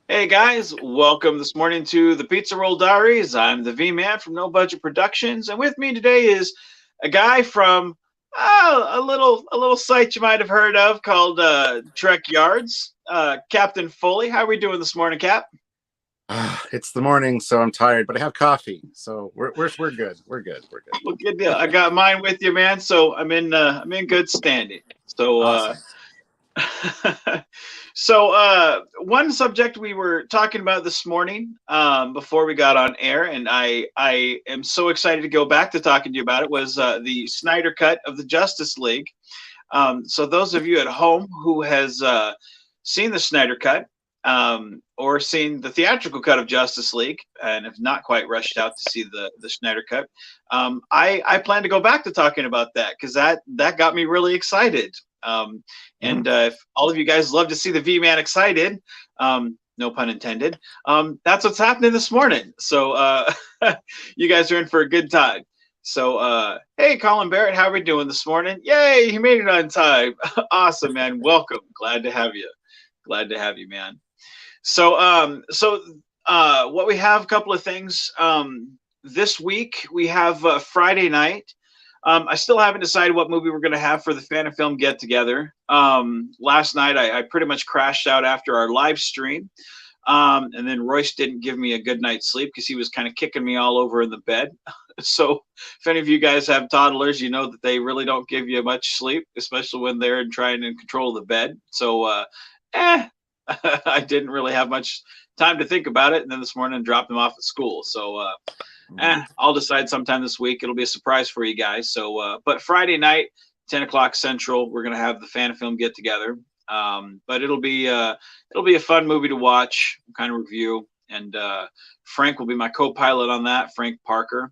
Hey guys, welcome this morning to the Pizza Roll Diaries. I'm the V-Man from No Budget Productions, and with me today is a guy from a little site you might have heard of called TREKYARDS. Captain Foley. How are we doing this morning, Cap? It's the morning, so I'm tired, but I have coffee, so we're good. We're good. We're good. Well, good deal. I got mine with you, man. So I'm in good standing. So Awesome. one subject we were talking about this morning before we got on air, and I am so excited to go back to talking to you about it, was the Snyder Cut of the Justice League. So those of you at home who has seen the Snyder Cut or seen the theatrical cut of Justice League and have not quite rushed out to see the Snyder Cut, I plan to go back to talking about that because that got me really excited. And if all of you guys love to see the V-Man excited, no pun intended, that's what's happening this morning. So you guys are in for a good time. So, hey, Colin Barrett, how are we doing this morning? Yay, he made it on time. Awesome, man. Welcome. Glad to have you. Glad to have you, man. So, what we have, a couple of things. This week we have Friday night. I still haven't decided what movie we're going to have for the Fan and Film get together. Last night I pretty much crashed out after our live stream. And then Royce didn't give me a good night's sleep because he was kind of kicking me all over in the bed. So if any of you guys have toddlers, you know that they really don't give you much sleep, especially when they're trying to control the bed. So, I didn't really have much time to think about it. And then this morning dropped them off at school. So, I'll decide sometime this week. It'll be a surprise for you guys. So, but Friday night, 10 o'clock Central, we're going to have the Fan and Film get together. But it'll be a fun movie to watch, kind of review. And Frank will be my co-pilot on that, Frank Parker,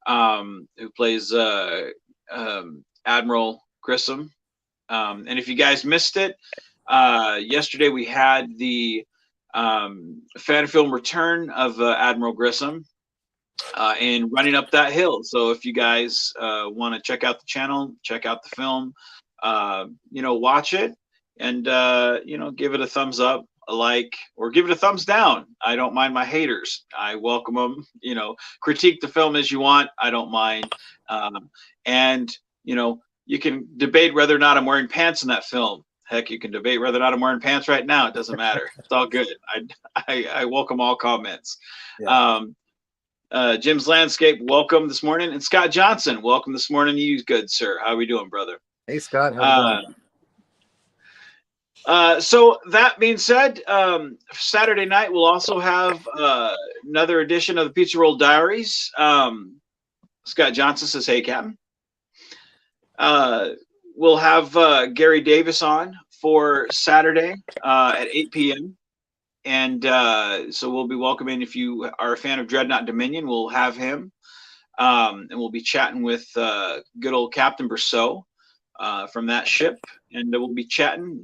who plays Admiral Grissom. And if you guys missed it, yesterday we had the fan film return of Admiral Grissom and Running Up That Hill. So if you guys want to check out the channel, check out the film, watch it and, give it a thumbs up, a like, or give it a thumbs down. I don't mind my haters. I welcome them. Critique the film as you want. I don't mind. And, you can debate whether or not I'm wearing pants in that film. Heck, you can debate whether or not I'm wearing pants right now. It doesn't matter. It's all good. I welcome all comments. Yeah. Jim's Landscape, welcome this morning. And Scott Johnson, welcome this morning. You good, sir. How are we doing, brother? Hey, Scott. How's it going? So that being said, Saturday night we'll also have another edition of the Pizza Roll Diaries. Scott Johnson says, "Hey, Captain." We'll have Gary Davis on for Saturday at 8 p.m. And so we'll be welcoming, if you are a fan of Dreadnought Dominion, we'll have him. And we'll be chatting with good old Captain Brousseau from that ship. And we'll be chatting,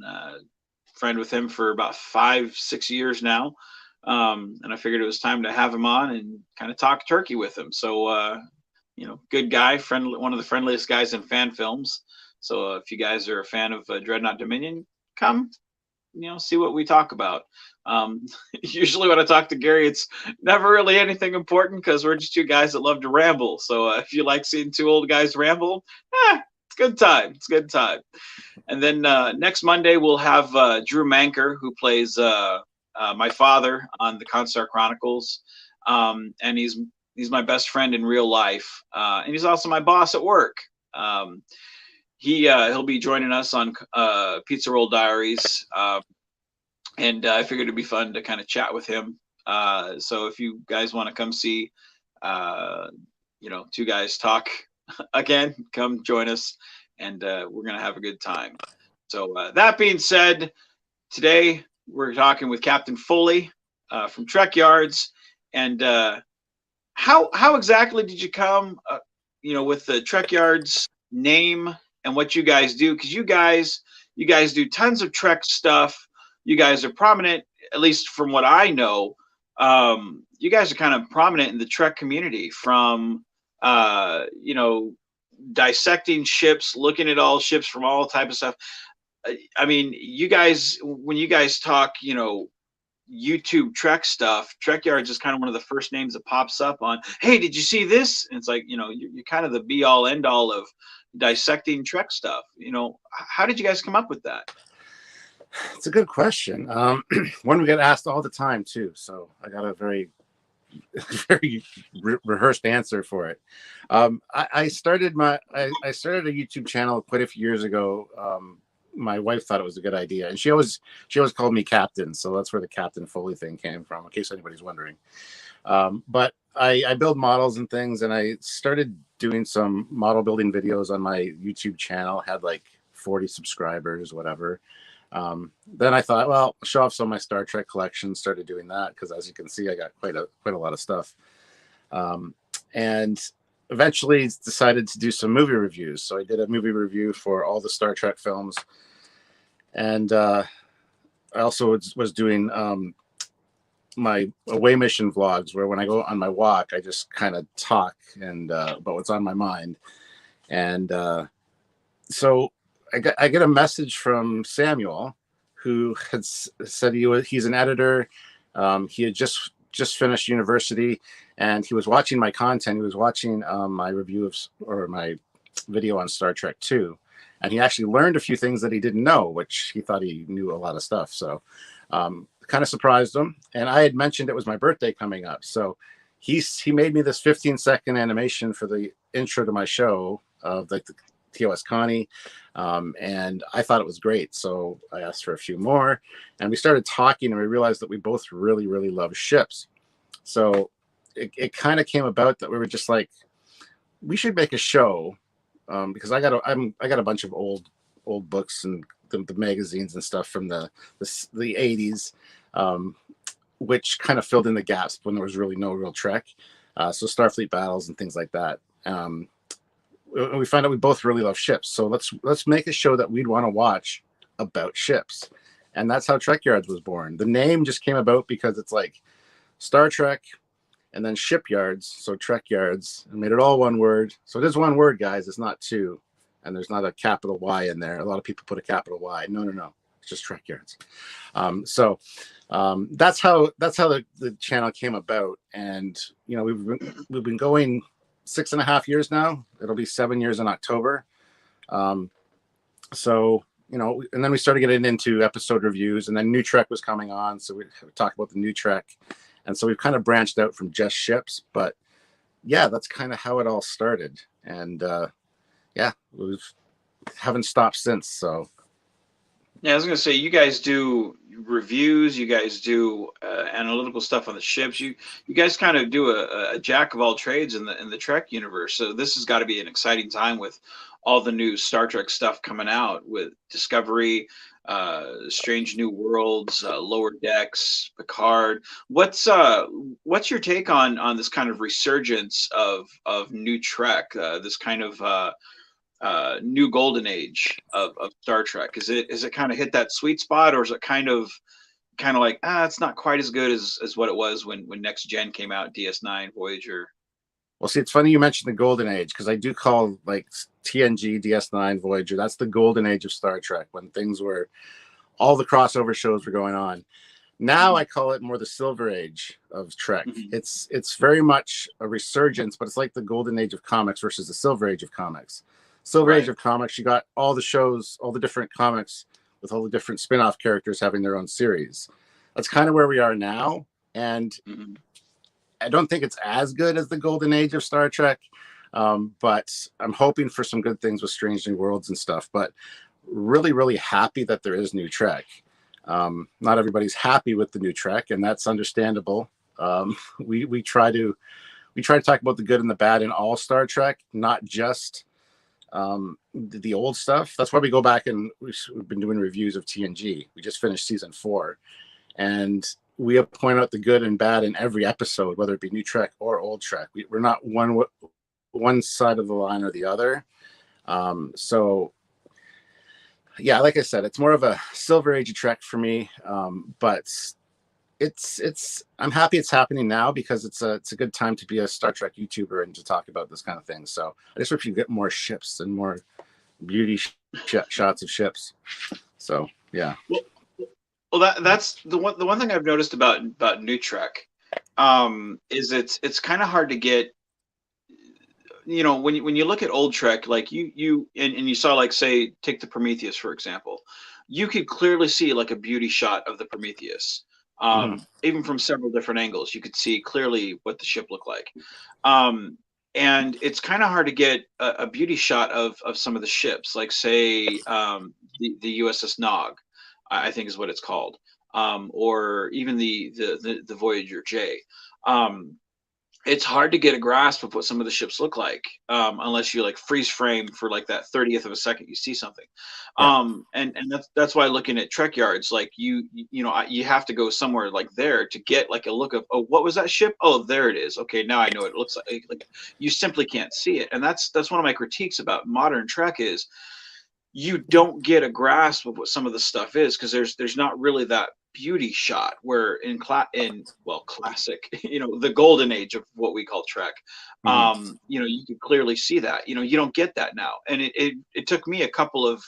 friend with him for about 5-6 years now. And I figured it was time to have him on and kind of talk turkey with him. So, good guy, friendly, one of the friendliest guys in fan films. So if you guys are a fan of Dreadnought Dominion, come, see what we talk about. Usually when I talk to Gary, it's never really anything important because we're just two guys that love to ramble. So if you like seeing two old guys ramble, it's a good time. It's a good time. And then next Monday, we'll have Drew Manker, who plays my father on the Constar Chronicles. And he's my best friend in real life. And he's also my boss at work. He'll be joining us on Pizza Roll Diaries. And I figured it'd be fun to kind of chat with him. So if you guys want to come see, two guys talk again, come join us, and we're gonna have a good time. So that being said, today we're talking with Captain Foley from TREKYARDS, and how exactly did you come, with the TREKYARDS name and what you guys do? Because you guys do tons of Trek stuff. You guys are prominent, at least from what I know. You guys are kind of prominent in the Trek community, from dissecting ships, looking at all ships from all type of stuff. I mean, you guys, when you guys talk, YouTube Trek stuff, TREKYARDS is kind of one of the first names that pops up on, hey, did you see this? And it's like, you're kind of the be all end all of dissecting Trek stuff. How did you guys come up with that? It's a good question. One we get asked all the time too. So I got a very, very rehearsed answer for it. I started I started a YouTube channel quite a few years ago. My wife thought it was a good idea, and she always called me Captain, so that's where the Captain Foley thing came from, in case anybody's wondering. But I build models and things, and I started doing some model building videos on my YouTube channel. Had like 40 subscribers, whatever. Then I thought, well, show off some of my Star Trek collection. Started doing that because, as you can see, I got quite a lot of stuff. And eventually decided to do some movie reviews. So I did a movie review for all the Star Trek films. And I also was doing my away mission vlogs, where when I go on my walk, I just kind of talk and about what's on my mind. And so I get a message from Samuel, who had said he's an editor. He had just finished university, and he was watching my content. He was watching my review or my video on Star Trek 2. And he actually learned a few things that he didn't know, which he thought he knew a lot of stuff. So kind of surprised him. And I had mentioned it was my birthday coming up. So he made me this 15-second animation for the intro to my show of like the TOS Connie. And I thought it was great. So I asked for a few more, and we started talking, and we realized that we both really, really love ships. So it kind of came about that we were just like, we should make a show. Because I got a bunch of old books and the magazines and stuff from the 80s, which kind of filled in the gaps when there was really no real Trek. So Starfleet battles and things like that. We found out we both really love ships. So let's make a show that we'd want to watch about ships. And that's how TREKYARDS was born. The name just came about because it's like Star Trek and then shipyards, so TREKYARDS, and made it all one word. So it is one word, guys. It's not two, and there's not a capital Y in there. A lot of people put a capital Y. No. It's just TREKYARDS. So that's how the channel came about. And we've been going 6.5 years now. It'll be 7 years in October. So and then we started getting into episode reviews, and then New Trek was coming on, so we talked about the New Trek. And so we've kind of branched out from just ships, but yeah, that's kind of how it all started. And yeah, we haven't stopped since. So yeah, I was gonna say, you guys do reviews, you guys do analytical stuff on the ships. You guys kind of do a jack of all trades in the Trek universe. So this has got to be an exciting time with all the new Star Trek stuff coming out with Discovery, Strange New Worlds, Lower Decks, Picard. What's your take on this kind of resurgence of new Trek, this kind of new golden age of Star Trek? Is it kind of hit that sweet spot, or is it kind of like, it's not quite as good as what it was when Next Gen came out, DS9, Voyager? Well, see, it's funny you mentioned the golden age, because I do call like TNG, DS9, Voyager, that's the golden age of Star Trek, when things were, all the crossover shows were going on. Now I call it more the silver age of Trek. Mm-hmm. It's very much a resurgence, but it's like the golden age of comics versus the silver age of comics. Silver age of comics, you got all the shows, all the different comics with all the different spin-off characters having their own series. That's kind of where we are now. And I don't think it's as good as the golden age of Star Trek, but I'm hoping for some good things with Strange New Worlds and stuff. But really, really happy that there is new Trek. Not everybody's happy with the new Trek, and that's understandable. We try to talk about the good and the bad in all Star Trek, not just the old stuff. That's why we go back, and we've been doing reviews of TNG. We just finished season 4, and we point out the good and bad in every episode, whether it be new Trek or old Trek. We're not one side of the line or the other. So yeah, like I said, it's more of a silver age of Trek for me. But I'm happy it's happening now, because it's a good time to be a Star Trek YouTuber and to talk about this kind of thing. So I just hope you get more ships and more beauty shots of ships. So yeah. Well, that's the one thing I've noticed about New Trek, is it's kind of hard to get. When you look at old Trek, like and you saw, like, say, take the Prometheus for example, you could clearly see like a beauty shot of the Prometheus, Hmm. even from several different angles. You could see clearly what the ship looked like, um, and it's kind of hard to get a beauty shot of some of the ships, like, say, the USS Nog, I think is what it's called, or even the Voyager J. Um, it's hard to get a grasp of what some of the ships look like, unless you like freeze frame for like that 30th of a second you see something. Yeah. And that's why looking at TREKYARDS, like, you have to go somewhere like there to get like a look of, oh, what was that ship? Oh, there it is. Okay, now I know what it looks like. Like, you simply can't see it, and that's one of my critiques about modern Trek is you don't get a grasp of what some of the stuff is, because there's not really that beauty shot, where in, well, classic, the golden age of what we call Trek, Hmm. you could clearly see that. You don't get that now, and it took me a couple of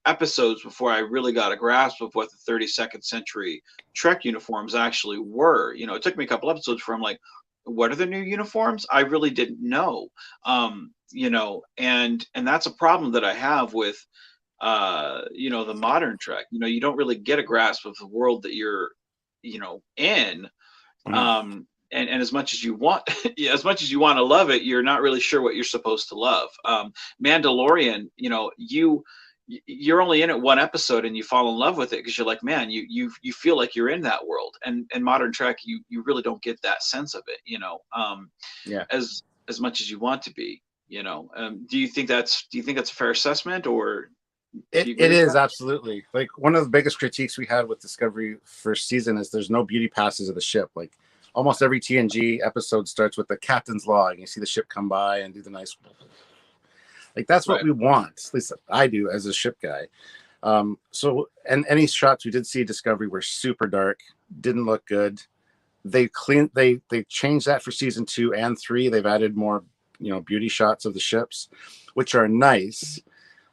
episodes before I really got a grasp of what the 32nd century Trek uniforms actually were. It took me a couple episodes where I'm like, what are the new uniforms? I really didn't know. And that's a problem that I have with the modern Trek. You don't really get a grasp of the world that you're, in. Hmm. And as much as you want, yeah, as much as you want to love it, you're not really sure what you're supposed to love. Mandalorian, you're only in it one episode and you fall in love with it because you're like, man, you feel like you're in that world. And modern Trek, you really don't get that sense of it, Yeah. as much as you want to be. Do you think that's a fair assessment, or do It you agree it with is that? absolutely, like, one of the biggest critiques we had with Discovery first season is there's no beauty passes of the ship. Like, almost every TNG episode starts with the captain's log, and you see the ship come by and do the nice, like, that's what Right. we want. At least I do as a ship guy. So, and any shots we did see Discovery were super dark, didn't look good. They changed that for season 2 and 3. They've added more, beauty shots of the ships, which are nice.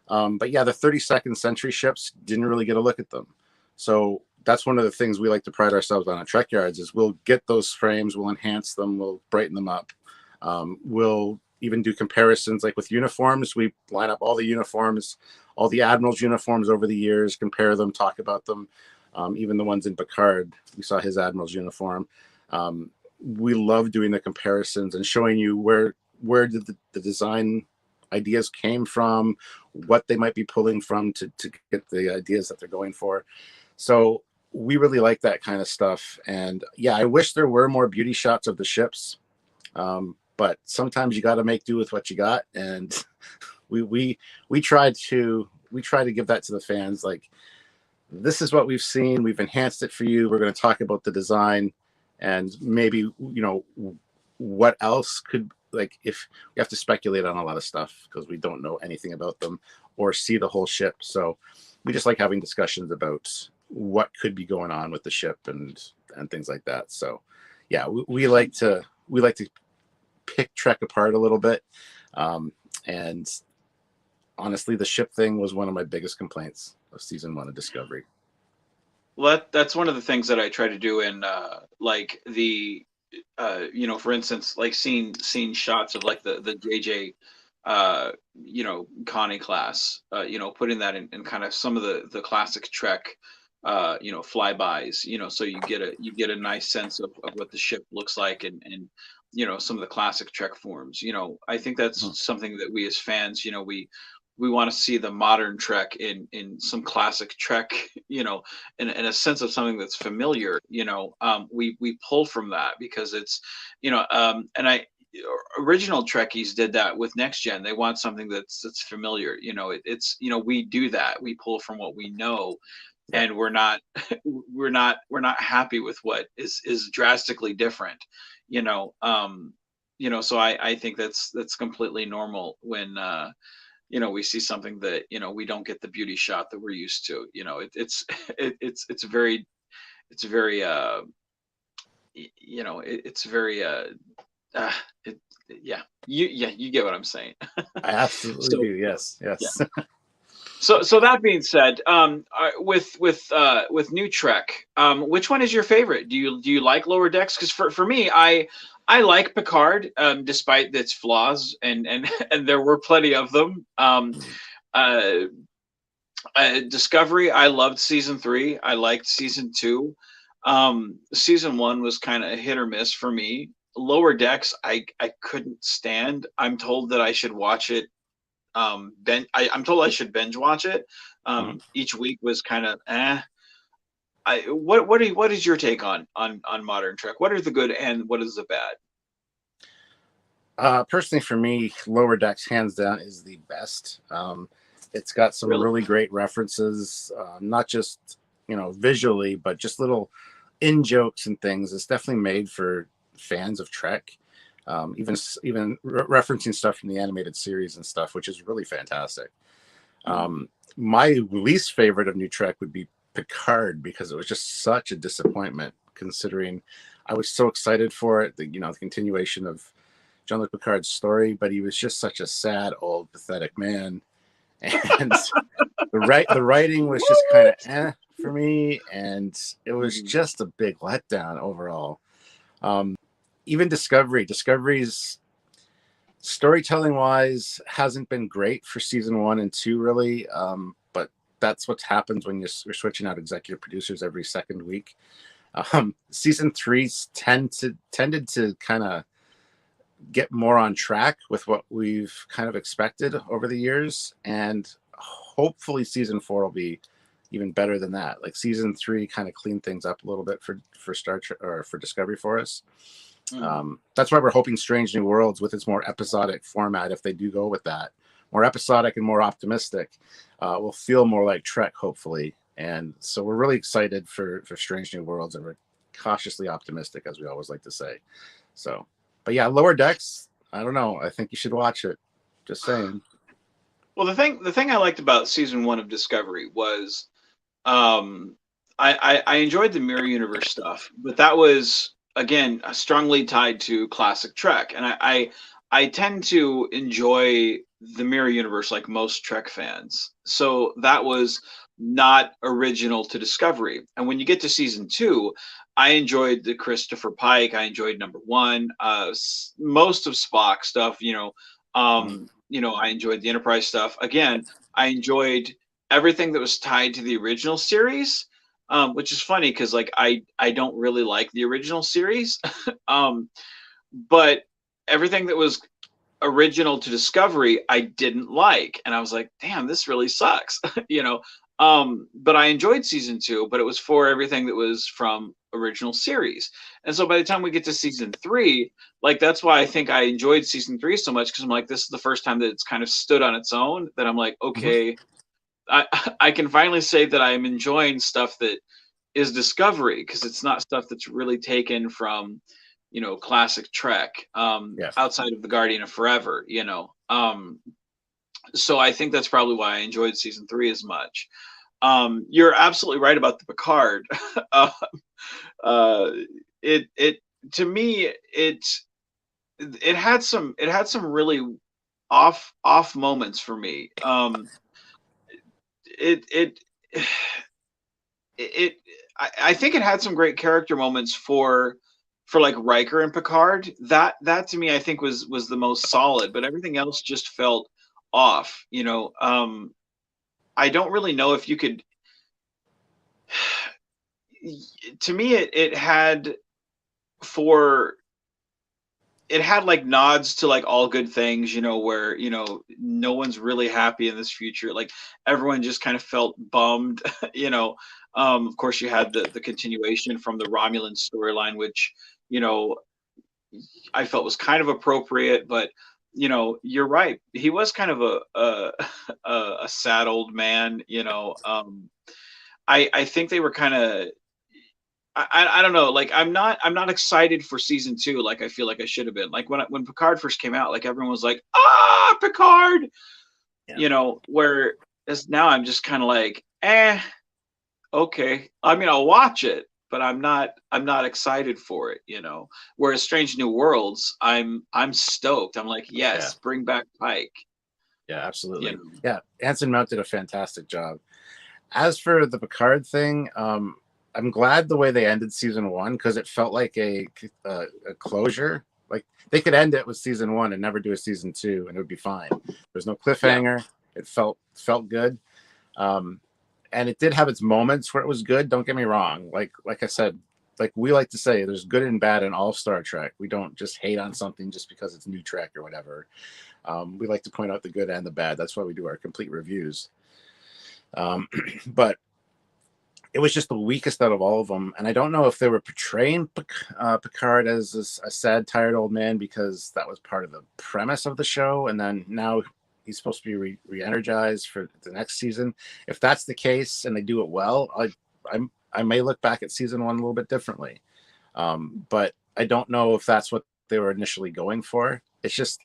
But yeah, the 32nd century ships didn't really get a look at them. So that's one of the things we like to pride ourselves on at TREKYARDS is we'll get those frames, we'll enhance them, we'll brighten them up. We'll even do comparisons, like with uniforms. We line up all the uniforms, all the admirals' uniforms over the years, compare them, talk about them. Even the ones in Picard, we saw his admiral's uniform. We love doing the comparisons and showing you where did the design ideas came from, what they might be pulling from to get the ideas that they're going for. So we really like that kind of stuff. And yeah, I wish there were more beauty shots of the ships. But sometimes you got to make do with what you got. And we we we try to give that to the fans. Like, this is what we've seen. We've enhanced it for you. We're going to talk about the design and maybe, what else could, like, if we have to speculate on a lot of stuff because we don't know anything about them or see the whole ship. So we just like having discussions about what could be going on with the ship and things like that. So yeah, we like to pick Trek apart a little bit. And honestly, the ship thing was one of my biggest complaints of season 1 of Discovery. Well, that's one of the things that I try to do in, like, for instance, like, seeing shots of like the JJ, Connie class, putting that in kind of some of the classic Trek, flybys, so you get a nice sense of what the ship looks like, and some of the classic Trek forms. I think that's Mhm. something that we as fans, we want to see the modern Trek in some classic Trek, in a sense of something that's familiar. We pull from that because it's, and I original Trekkies did that with Next Gen. They want something that's familiar. We do that. We pull from what we know, Yeah. and we're not we're not happy with what is drastically different. You know, so I think that's completely normal when we see something that we don't get the beauty shot that we're used to. It's very it's very uh it, yeah, you get what I'm saying. I absolutely So do. Yes. yeah. Yes. So that being said, with New Trek, which one is your favorite? Do you like Lower Decks? Because for me, I like Picard, despite its flaws, and and there were plenty of them. Uh, Discovery, I loved season three. I liked season two. Season one was kind of hit or miss for me. Lower Decks, I couldn't stand. I'm told that I should watch it. I'm told I should binge watch it. Mhm. Each week was kind of eh. What is your take on modern Trek? What are the good and what is the bad? Personally, for me, Lower Decks, hands down, is the best. It's got some Really? really great references, not just visually, but just little in jokes and things. It's definitely made for fans of Trek. Referencing stuff from the animated series and stuff, which is really fantastic. Mm. My least favorite of New Trek would be Picard because it was just such a disappointment. Considering I was so excited for it, the continuation of Jean-Luc Picard's story, but he was just such a sad, old, pathetic man, and the writing was just kind of for me, and it was Mhm. just a big letdown overall. Even Discovery's storytelling wise hasn't been great for season one and two, really. But that's what happens when you're switching out executive producers every second week. Season three's tended to kind of get more on track with what we've kind of expected over the years, and hopefully season four will be even better than that. Like season three kind of cleaned things up a little bit for Star Trek or for Discovery for us. Mm. That's why we're hoping Strange New Worlds, with its more episodic format, if they do go with that, more episodic and more optimistic, will feel more like Trek, hopefully. And so we're really excited for Strange New Worlds, and we're cautiously optimistic, as we always like to say. So, but yeah, Lower Decks, I don't know. I think you should watch it. Just saying. Well, the thing I liked about season one of Discovery was um, I enjoyed the mirror universe stuff, but that was again strongly tied to classic Trek, and I tend to enjoy the mirror universe like most Trek fans. So that was not original to Discovery. And when you get to season two, I enjoyed the Christopher Pike. I enjoyed number one. Most of Spock stuff. Mhm. I enjoyed the Enterprise stuff. Again, I enjoyed everything that was tied to the original series, which is funny because like I don't really like the original series, um, but everything that was original to Discovery I didn't like, and I was like, damn, this really sucks, you know. But I enjoyed season two, but it was for everything that was from original series. And so by the time we get to season three, like that's why I think I enjoyed season three so much because I'm like, this is the first time that it's kind of stood on its own. That I'm like, Mhm. okay, I I can finally say that I'm enjoying stuff that is Discovery because it's not stuff that's really taken from, classic Trek, Yeah. outside of the Guardian of Forever. So I think that's probably why I enjoyed season three as much. You're absolutely right about the Picard. uh, uh, it to me it had some really off moments for me. It it it I think it had some great character moments for like Riker and Picard. That to me I think was the most solid, but everything else just felt off. I don't really know if you could. To me, for it had like nods to like all good things, where no one's really happy in this future. Like everyone just kind of felt bummed, you know. Of course, you had the continuation from the Romulan storyline, which you know I felt was kind of appropriate, but you're right. He was kind of a sad old man. I think they were kind of I don't know. Like I'm not excited for season two. Like I feel like I should have been. Like when Picard first came out, like everyone was like, Picard. Yeah. Where as now I'm just kind of like, okay. I mean, I'll watch it, but I'm not excited for it. Whereas Strange New Worlds, I'm stoked. I'm like, Yeah. yes, bring back Pike. Yeah, You absolutely. know? Yeah, Anson Mount did a fantastic job. As for the Picard thing, I'm glad the way they ended season one, because it felt like a closure. Like they could end it with season one and never do a season two, and it would be fine. There's no Yeah. cliffhanger. It felt good, and it did have its moments where it was good. Don't get me wrong. Like I said, like we like to say, there's good and bad in all Star Trek. We don't just hate on something just because it's new Trek or whatever. We like to point out the good and the bad. That's why we do our complete reviews. But it was just the weakest out of all of them. And I don't know if they were portraying Picard as a sad, tired old man because that was part of the premise of the show. And then now he's supposed to be re-energized for the next season. If that's the case and they do it well, I may look back at season one a little bit differently. But I don't know if that's what they were initially going for. It's just,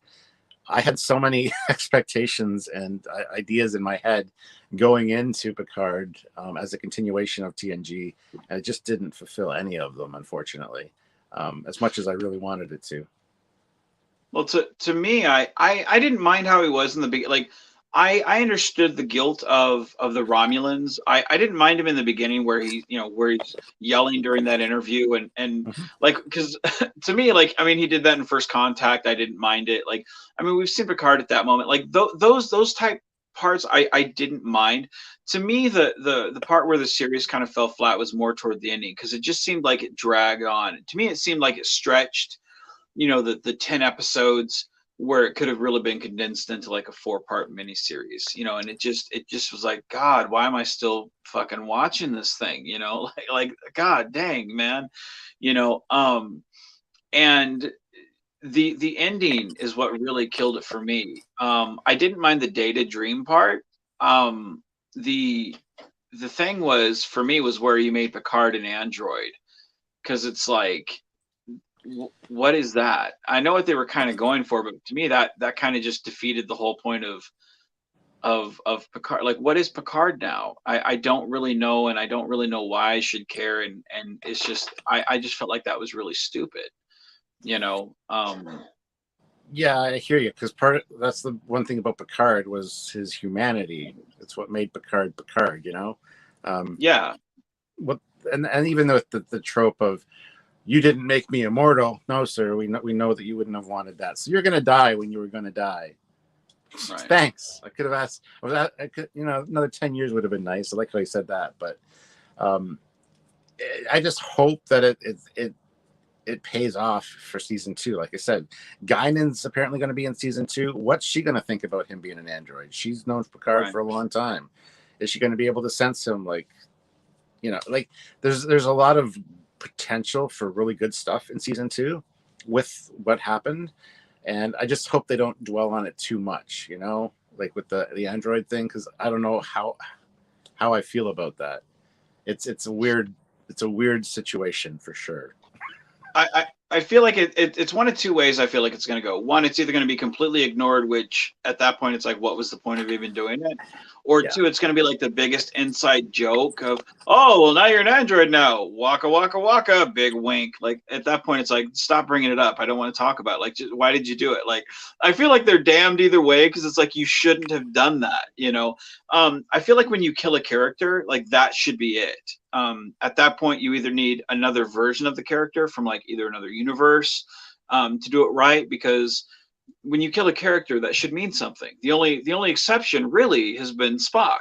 I had so many expectations and ideas in my head going into Picard as a continuation of TNG, and it just didn't fulfill any of them, unfortunately, as much as I really wanted it to. Well, to me, I didn't mind how he was in the beginning. Like, I understood the guilt of the Romulans. I didn't mind him in the beginning where where he's yelling during that interview and Mhm. like, because to me, like, I mean, he did that in First Contact. I didn't mind it. Like, I mean, we've seen Picard at that moment. Like those type parts, I didn't mind. To me, the part where the series kind of fell flat was more toward the ending, because it just seemed like it dragged on. To me, it seemed like it stretched, the 10 episodes where it could have really been condensed into like a 4-part miniseries, and it just was like, God, why am I still fucking watching this thing? Like God dang, man. you know and the ending is what really killed it for me. I didn't mind the data dream part. The the thing was, for me, was where you made Picard an android, because it's like, what is that? I know what they were kind of going for, but to me, that kind of just defeated the whole point of Picard. Like, what is Picard now? I don't really know, and I don't really know why I should care. And it's just, I just felt like that was really stupid. You know. Yeah, I hear you, because that's the one thing about Picard was his humanity. It's what made Picard Picard. Um, Yeah. what and even though the trope of you didn't make me immortal, no sir, we know that you wouldn't have wanted that, so you're gonna die when you were gonna die. Right. Thanks. I could have asked. I could, another 10 years would have been nice. I like how he said that, but um, I just hope that it pays off for season two. Like I said, Guinan's apparently going to be in season two. What's she going to think about him being an android? She's known Picard Right. for a long time. Is she going to be able to sense him? Like there's a lot of potential for really good stuff in season two with what happened. And I just hope they don't dwell on it too much, like with the Android thing, because I don't know how I feel about that. It's a weird situation for sure. I feel like it's one of two ways. I feel like it's going to go. One, it's either going to be completely ignored, which at that point it's like, what was the point of even doing it? Or Yeah, two, it's going to be like the biggest inside joke of, oh, well, now you're an android now. Waka waka waka, big wink. Like, at that point, it's like, stop bringing it up. I don't want to talk about it. Like, just, why did you do it? Like, I feel like they're damned either way, because it's like, you shouldn't have done that. I feel like when you kill a character, like, that should be it. At that point, you either need another version of the character from like either another universe, to do it right, because when you kill a character, that should mean something. The only exception really has been Spock,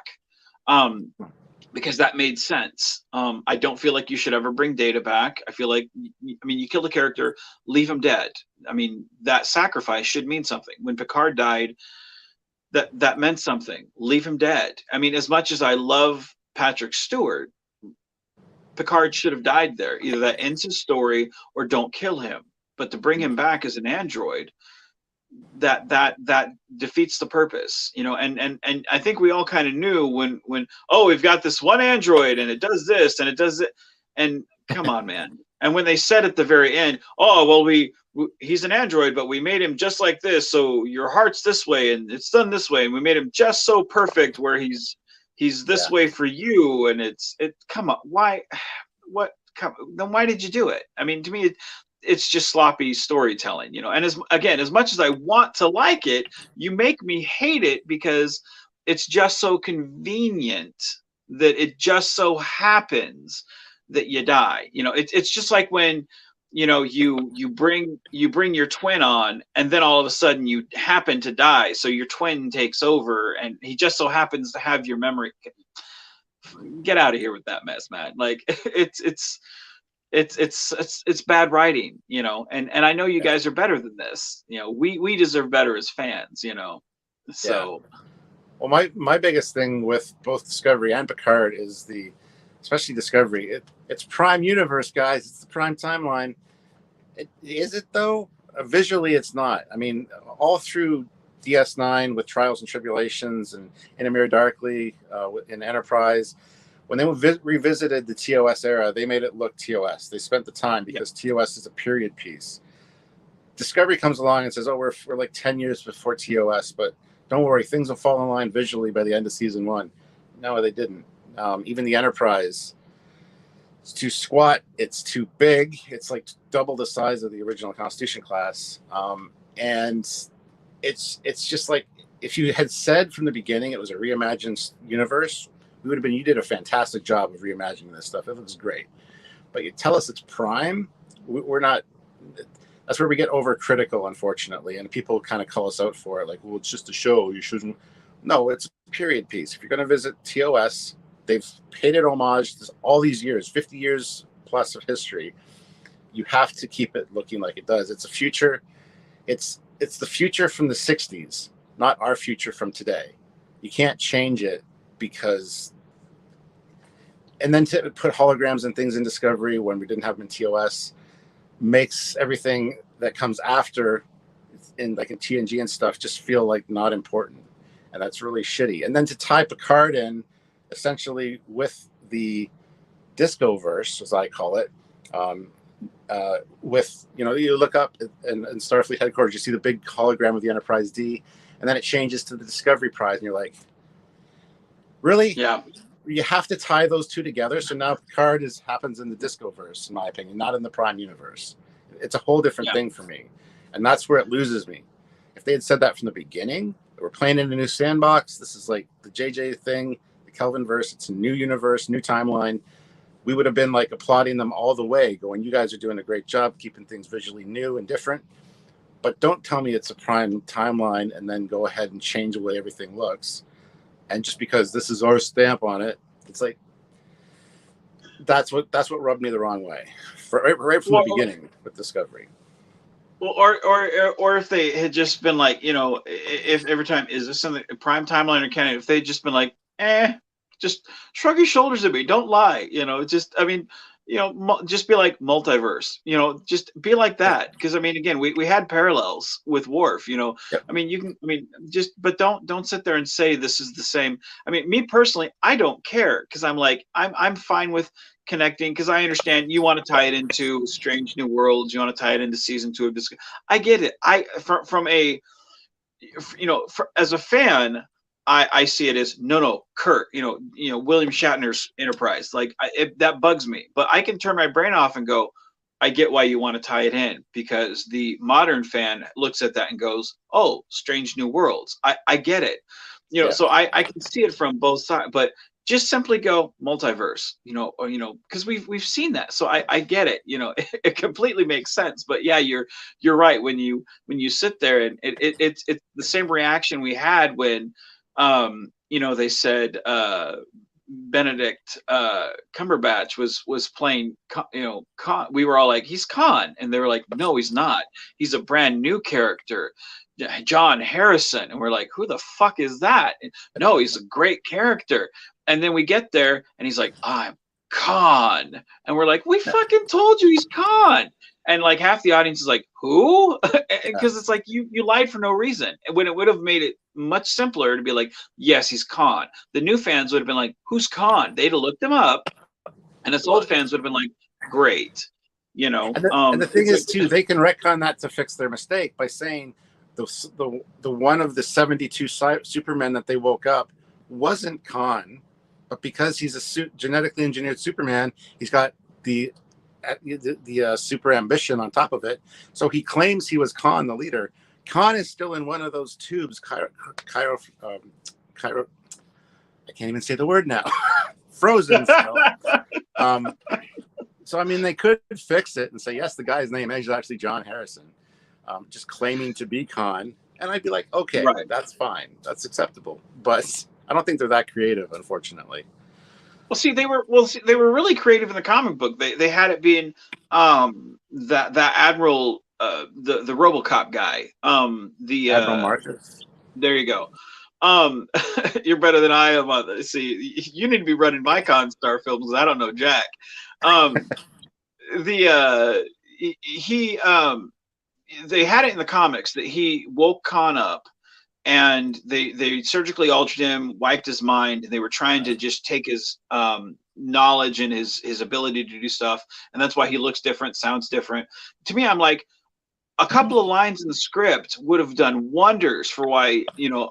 um, because that made sense. I don't feel like you should ever bring Data back. I feel like, I mean, you kill the character, leave him dead. I mean, that sacrifice should mean something. When Picard died, that meant something. Leave him dead. I mean, as much as I love Patrick Stewart, Picard should have died there. Either that ends his story or don't kill him. But to bring him back as an android, that defeats the purpose. And I think we all kind of knew when, oh, we've got this one android and it does this and it does it, and come on, man. And when they said at the very end, oh, well, he's an android, but we made him just like this, so your heart's this way and it's done this way, and we made him just so perfect where he's this yeah. way for you, and come on, why, what, come, then why did you do it? I mean, to me, it's just sloppy storytelling, you know. And as much as I want to like it, you make me hate it because it's just so convenient that it just so happens that you die. You know, it's just like when, you know, you bring your twin on, and then all of a sudden you happen to die, so your twin takes over, and he just so happens to have your memory. Get out of here with that mess, man. Like it's bad writing, you know. And I know you Yeah. guys are better than this. You know, we deserve better as fans, you know. Yeah. So Well, my biggest thing with both Discovery and Picard is especially Discovery. It's Prime Universe, guys. It's the Prime timeline. Is it though? Visually, it's not. I mean, all through DS9 with Trials and Tribulations and In a Mirror Darkly in Enterprise, when they revisited the TOS era, they made it look TOS. They spent the time because TOS is a period piece. Discovery comes along and says, "Oh, we're like 10 years before TOS, but don't worry, things will fall in line visually by the end of season 1." No, they didn't. Even the Enterprise, it's too squat, it's too big, it's like double the size of the original Constitution class, and it's just like, if you had said from the beginning it was a reimagined universe, we would have been, you did a fantastic job of reimagining this stuff. It looks great, but you tell us it's Prime, we're not. That's where we get overcritical, unfortunately, and people kind of call us out for it. Like, well, it's just a show. You shouldn't. No, it's a period piece. If you're going to visit TOS, they've paid it homage all these years, 50 years plus of history. You have to keep it looking like it does. It's a future. It's the future from the 60s, not our future from today. You can't change it because. And then to put holograms and things in Discovery when we didn't have them in TOS makes everything that comes after in TNG and stuff just feel like not important, and that's really shitty. And then to tie Picard in essentially with the disco verse, as I call it, with, you know, you look up in Starfleet headquarters, you see the big hologram of the Enterprise D, and then it changes to the Discovery Prize, and you're like, really? yeah, You have to tie those two together. So now Picard happens in the disco verse, in my opinion, not in the Prime universe. It's a whole different thing for me, and that's where it loses me. If they had said that from the beginning, we're playing in a new sandbox, this is like the JJ thing, the Kelvin verse, it's a new universe, new timeline, we would have been like applauding them all the way, going, you guys are doing a great job keeping things visually new and different. But don't tell me it's a Prime timeline and then go ahead and change the way everything looks. And just because this is our stamp on it, it's like, that's what rubbed me the wrong way, right from the beginning with Discovery. Well, or if they had just been like, you know, if every time, is this something Prime timeline or canon? If they'd just been like, just shrug your shoulders at me, don't lie, you know, just, I mean, you know, just be like multiverse, you know, just be like that. Because I mean, again, we had parallels with Worf, you know. Yep. I mean, you can, I mean, just, but don't sit there and say this is the same. I mean, me personally, I don't care, because I'm like, I'm fine with connecting, because I understand you want to tie it into Strange New Worlds, you want to tie it into season 2 of this. I get it. From a, you know, as a fan, I see it as no, Kurt, you know, William Shatner's Enterprise. Like, that bugs me, but I can turn my brain off and go, I get why you want to tie it in, because the modern fan looks at that and goes, oh, Strange New Worlds. I get it, you know. So I can see it from both sides, but just simply go multiverse, you know, or, you know, because we've seen that. So I get it, you know, it completely makes sense. But yeah, you're right. When you sit there, and it's the same reaction we had when, you know, they said Benedict Cumberbatch was playing, you know, Khan. We were all like, he's Khan, and they were like, no, he's not. He's a brand new character, John Harrison, and we're like, who the fuck is that? And, no, he's a great character. And then we get there, and he's like, I'm Khan, and we're like, we fucking told you he's Khan. And like half the audience is like, who? Because it's like, you lied for no reason. When it would have made it much simpler to be like, yes, he's Khan. The new fans would have been like, who's Khan? They'd have looked him up, and us old fans would have been like, great, you know. And the thing is, too, they can retcon that to fix their mistake by saying the one of the 72 Supermen that they woke up wasn't Khan, but because he's a genetically engineered Superman, he's got the the super ambition on top of it. So he claims he was Khan, the leader. Khan is still in one of those tubes. I can't even say the word now. Frozen still. So I mean, they could fix it and say, yes, the guy's name is actually John Harrison, just claiming to be Khan, and I'd be like, okay, Right. that's fine, that's acceptable. But I don't think they're that creative, unfortunately. They were really creative in the comic book. They had it being that Admiral the RoboCop guy. Admiral Marcus. There you go. You're better than I am on this. See, you need to be running my Constar films because I don't know Jack. They had it in the comics that he woke Khan up and they surgically altered him, wiped his mind, and they were trying to just take his knowledge and his ability to do stuff, and that's why he looks different, sounds different. To me, I'm like, a couple of lines in the script would have done wonders for why,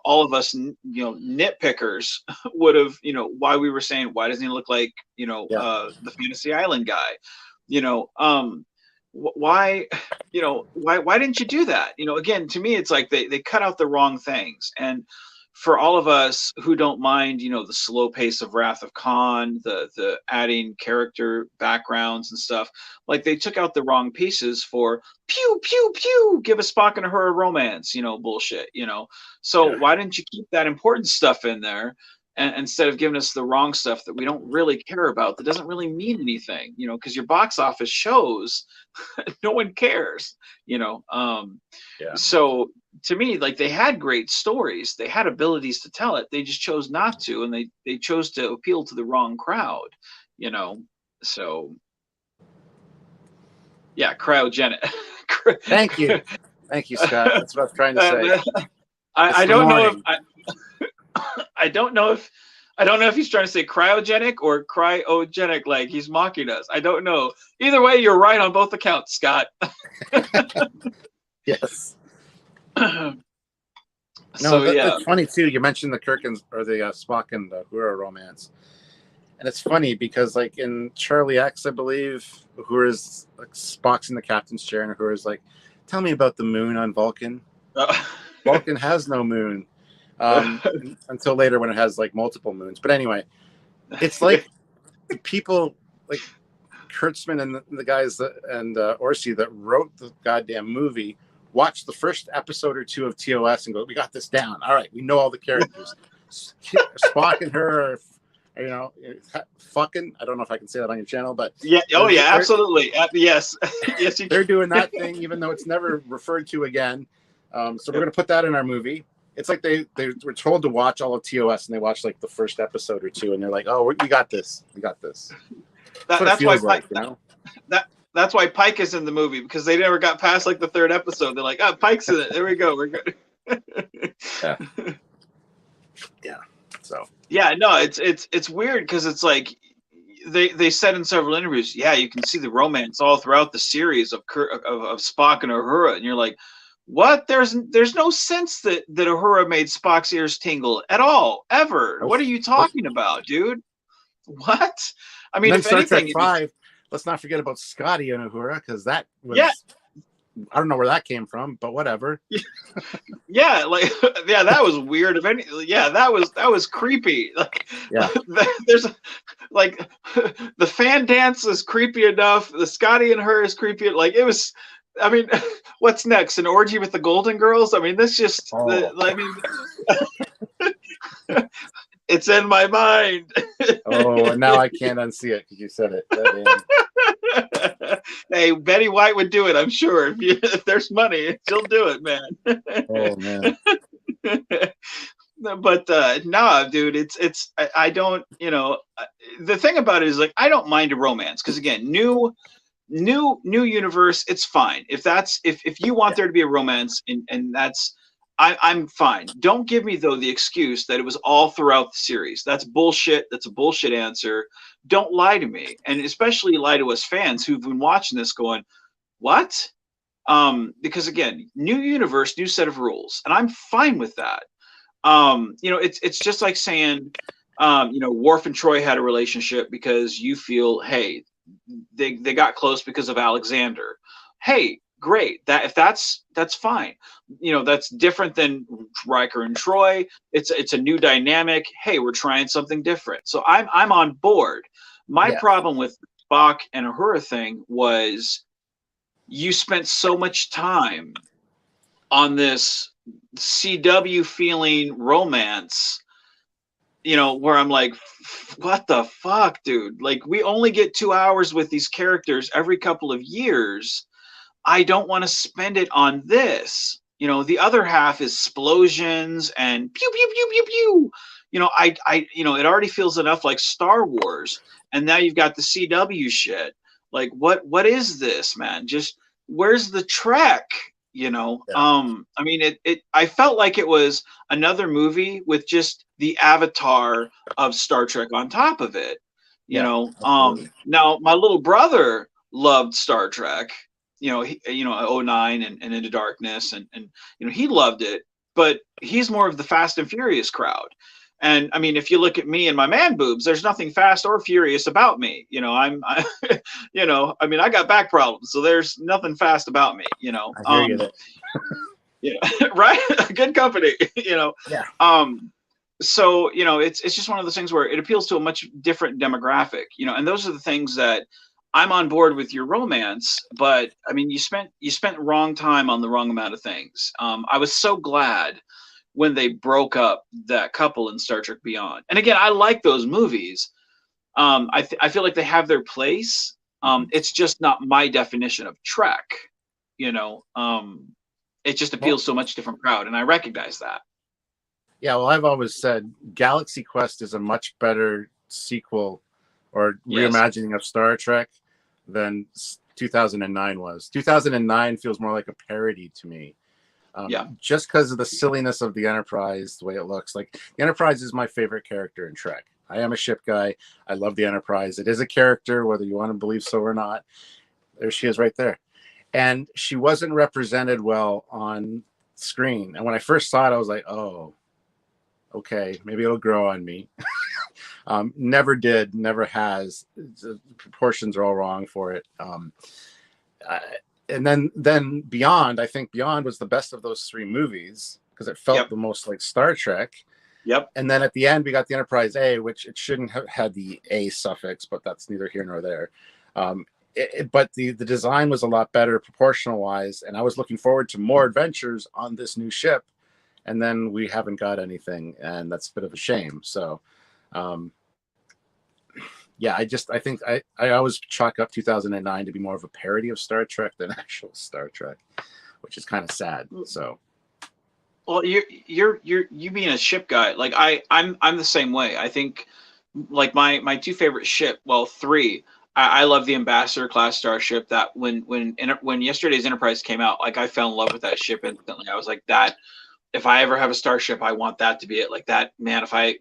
all of us, nitpickers would have, why we were saying, why doesn't he look like, the Fantasy Island guy? Why didn't you do that? Again, to me, it's like they cut out the wrong things. And for all of us who don't mind, the slow pace of Wrath of Khan, the adding character backgrounds and stuff, like they took out the wrong pieces for pew, pew, pew, give a Spock and her a romance, bullshit, So why didn't you keep that important stuff in there? And instead of giving us the wrong stuff that we don't really care about, that doesn't really mean anything, because your box office shows no one cares, So to me, like, they had great stories, they had abilities to tell it, they just chose not to, and they chose to appeal to the wrong crowd, So yeah, cryogenic. Thank you, Scott. That's what I was trying to say. I don't know if I don't know if he's trying to say cryogenic or cryogenic, like he's mocking us. I don't know. Either way, you're right on both accounts, Scott. Yes. It's funny too. You mentioned the Kirk or the Spock and the Uhura romance, and it's funny because, like, in Charlie X, I believe, Uhura's like Spock's in the captain's chair, and Uhura's like, "Tell me about the moon on Vulcan." Vulcan has no moon. Until later when it has like multiple moons. But anyway, it's like the people like Kurtzman and the guys and Orsi that wrote the goddamn movie watched the first episode or two of TOS and go, "We got this down. All right, we know all the characters." Spock and her are, fucking. I don't know if I can say that on your channel, but yeah, absolutely, yes, yes. They're doing that thing, even though it's never referred to again. So we're gonna put that in our movie. It's like they were told to watch all of TOS, and they watched like the first episode or two, and they're like, "Oh, we got this. We got this." That's why Pike. That's why Pike is in the movie, because they never got past like the third episode. They're like, "Oh, Pike's in it. There we go. We're good." Yeah. So. Yeah, no, it's weird because it's like they said in several interviews, yeah, you can see the romance all throughout the series of Spock and Uhura, and you're like, what? There's no sense that Uhura made Spock's ears tingle at all, ever. What are you talking about, dude? What? I mean, if Star anything, Trek V, let's not forget about Scotty and Uhura, because that was, I don't know where that came from, but whatever. Yeah, like, yeah, that was weird. If any, yeah, that was creepy. Like, yeah, there's like the fan dance is creepy enough. The Scotty and her is creepy. Like, it was. I mean, what's next? An orgy with the Golden Girls? I mean, that's just. I mean, it's in my mind. Oh, and now I can't unsee it because you said it. Hey, Betty White would do it, I'm sure. If there's money, she'll do it, man. Oh man. But nah, dude, it's I don't, the thing about it is, like, I don't mind a romance, because again, new universe, it's fine. If you want there to be a romance, and that's, I'm fine. Don't give me, though, the excuse that it was all throughout the series. That's bullshit. That's a bullshit answer. Don't lie to me, and especially lie to us fans who've been watching this going, what? Because again, new universe, new set of rules, and I'm fine with that. It's just like saying, Worf and Troy had a relationship because you feel, hey, they got close because of Alexander. Hey, great. That if that's fine. You know, that's different than Riker and Troy. It's a new dynamic. Hey, we're trying something different. So I'm on board. My Yeah. problem with Spock and Uhura thing was you spent so much time on this CW feeling romance, you know, where I'm like, what the fuck, dude? Like, we only get 2 hours with these characters every couple of years. I don't want to spend it on this. You know, the other half is explosions and pew pew pew pew pew. You know, you know, it already feels enough like Star Wars, and now you've got the CW shit. Like, what is this, man? Just where's the Trek? You know, Yeah. I mean, I felt like it was another movie with just the avatar of Star Trek on top of it. You Yeah. know, Absolutely. now my little brother loved Star Trek, you know, you know, '09 and Into Darkness, and you know, he loved it, but he's more of the Fast and Furious crowd. And I mean, if you look at me and my man boobs, there's nothing fast or furious about me. You know, you know, I mean, I got back problems, so there's nothing fast about me. You know, I hear you there. yeah, right, good company. You know, Yeah. So you know, it's just one of those things where it appeals to a much different demographic. You know, and those are the things that I'm on board with your romance, but I mean, you spent wrong time on the wrong amount of things. I was so glad when they broke up that couple in Star Trek Beyond. And again, I like those movies. I feel like they have their place. It's just not my definition of Trek. You know, it just Well, appeals to a much different crowd, and I recognize that. yeah. Well, I've always said Galaxy Quest is a much better sequel or Yes. reimagining of Star Trek than 2009 was. 2009 feels more like a parody to me. Yeah. Just because of the silliness of the Enterprise, the way it looks. Like, the Enterprise is my favorite character in Trek. I am a ship guy. I love the Enterprise. It is a character, whether you want to believe so or not. There she is right there. And she wasn't represented well on screen. And when I first saw it, I was like, oh, okay, maybe it'll grow on me. Never did, never has. The proportions are all wrong for it. And then Beyond, I think Beyond was the best of those three movies because it felt Yep. the most like Star Trek. Yep. And then at the end, we got the Enterprise A, which it shouldn't have had the A suffix, but that's neither here nor there. But the design was a lot better proportional wise, and I was looking forward to more adventures on this new ship. And then we haven't got anything, and that's a bit of a shame. So, yeah, I think I always chalk up 2009 to be more of a parody of Star Trek than actual Star Trek, which is kind of sad. So, well, you being a ship guy, like I'm the same way. I think like my two favorite ship, well, three. I love the Ambassador class starship. That when yesterday's Enterprise came out, like I fell in love with that ship instantly. I was like, that if I ever have a starship, I want that to be it. Like that, man. If I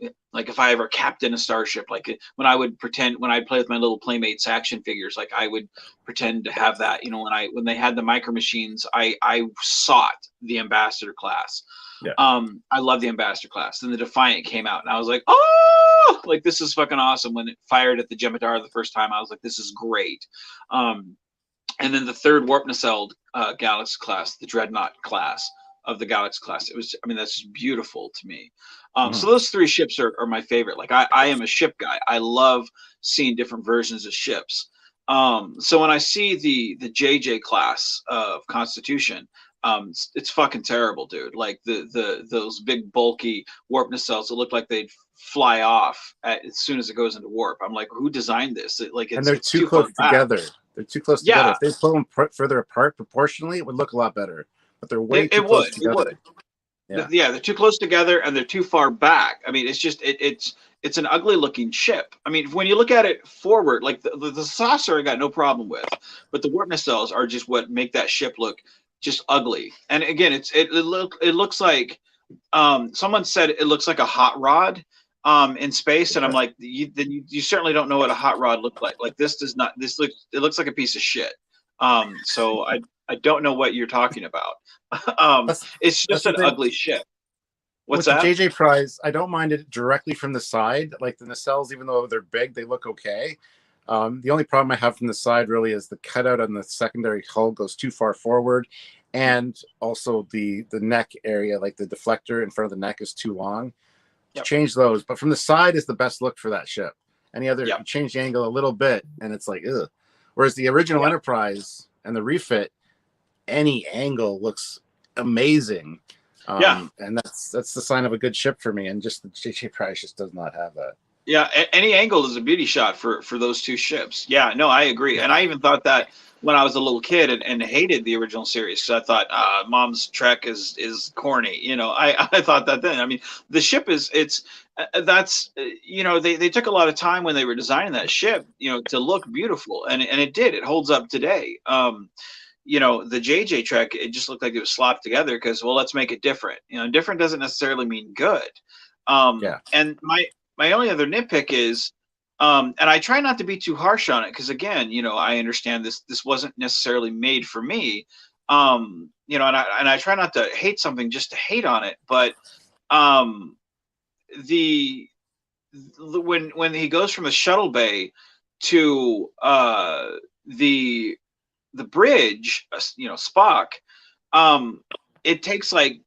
ever captain a starship, like when I play with my little Playmates action figures, like I would pretend to have that. You know, when they had the micro machines, I sought the Ambassador class. yeah. I love the Ambassador class. Then the Defiant came out, and I was like, oh, like this is fucking awesome. When it fired at the Jemadar the first time, I was like, this is great. And then the third warp nacelle Galaxy class, the Dreadnought class of the Galaxy class. It was, I mean, that's just beautiful to me. So those three ships are my favorite. Like I am a ship guy. I love seeing different versions of ships. So when I see the JJ class of Constitution, it's fucking terrible, dude. Like those big bulky warp nacelles that look like they'd fly off as soon as it goes into warp. I'm like, who designed this? And they're too close together. They're too close together. If they pull them further apart proportionally, it would look a lot better. But they're way too close together. It would. Yeah. They're too close together and they're too far back. I mean, it's just it's an ugly looking ship. I mean, when you look at it forward, like the saucer, I got no problem with, but the warp nacelles are just what make that ship look just ugly. And again, it looks like someone said it looks like a hot rod in space, and I'm like, you certainly don't know what a hot rod looked like. Like this does not. It looks like a piece of shit. So I don't know what you're talking about. It's just an ugly ship. What's that? With the JJ Prize, I don't mind it directly from the side. Like the nacelles, even though they're big, they look okay. The only problem I have from the side really is the cutout on the secondary hull goes too far forward, and also the neck area, like the deflector in front of the neck, is too long. To change those, but from the side is the best look for that ship. Any other, you change the angle a little bit, and it's like, ugh. Whereas the original Enterprise and the refit, any angle looks amazing. And that's the sign of a good ship for me. And just the JJ Price just does not have that. Yeah, any angle is a beauty shot for those two ships. Yeah, no, I agree. And I even thought that when I was a little kid and hated the original series because I thought Mom's Trek is corny. You know, I thought that then. I mean, the ship that's you know, they took a lot of time when they were designing that ship, you know, to look beautiful, and it did. It holds up today. You know, the JJ Trek, it just looked like it was slopped together because, well, let's make it different. You know, different doesn't necessarily mean good. And my only other nitpick is, and I try not to be too harsh on it because, again, you know, I understand this wasn't necessarily made for me. You know, and I try not to hate something just to hate on it, but when he goes from the shuttle bay to the bridge, you know, Spock, it takes like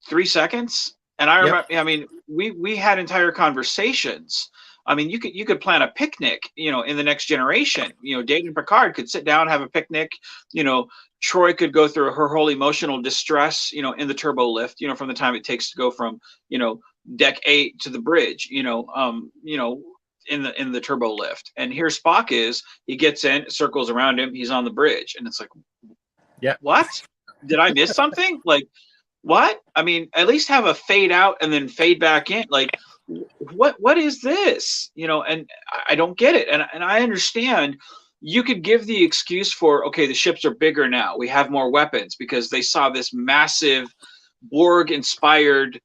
3 seconds. And I remember, I mean, we had entire conversations. I mean, you could plan a picnic, you know, in the Next Generation. You know, Dave and Picard could sit down, have a picnic. You know, Troy could go through her whole emotional distress, you know, in the turbo lift, you know, from the time it takes to go from, you know, deck 8 to the bridge, you know, in the turbo lift. And here Spock is, he gets in, circles around him, he's on the bridge, and it's like, what? Did I miss something? Like, what? I mean, at least have a fade out and then fade back in. Like, what is this? You know, and I don't get it. And I understand you could give the excuse for, okay, the ships are bigger now, we have more weapons, because they saw this massive Borg inspired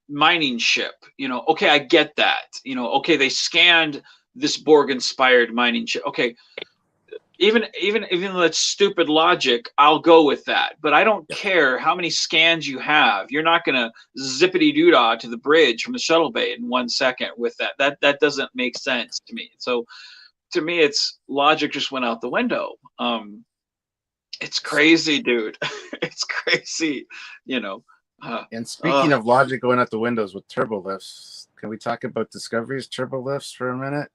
mining ship, you know. Okay, I get that. You know, okay, they scanned this Borg inspired mining ship. Okay, even though that's stupid logic, I'll go with that. But I don't care how many scans you have. You're not going to zippity doodah to the bridge from the shuttle bay in 1 second with that. That doesn't make sense to me. So to me, it's logic just went out the window. It's crazy, dude. It's crazy, you know. And speaking of logic going out the windows with turbo lifts, can we talk about Discovery's turbo lifts for a minute?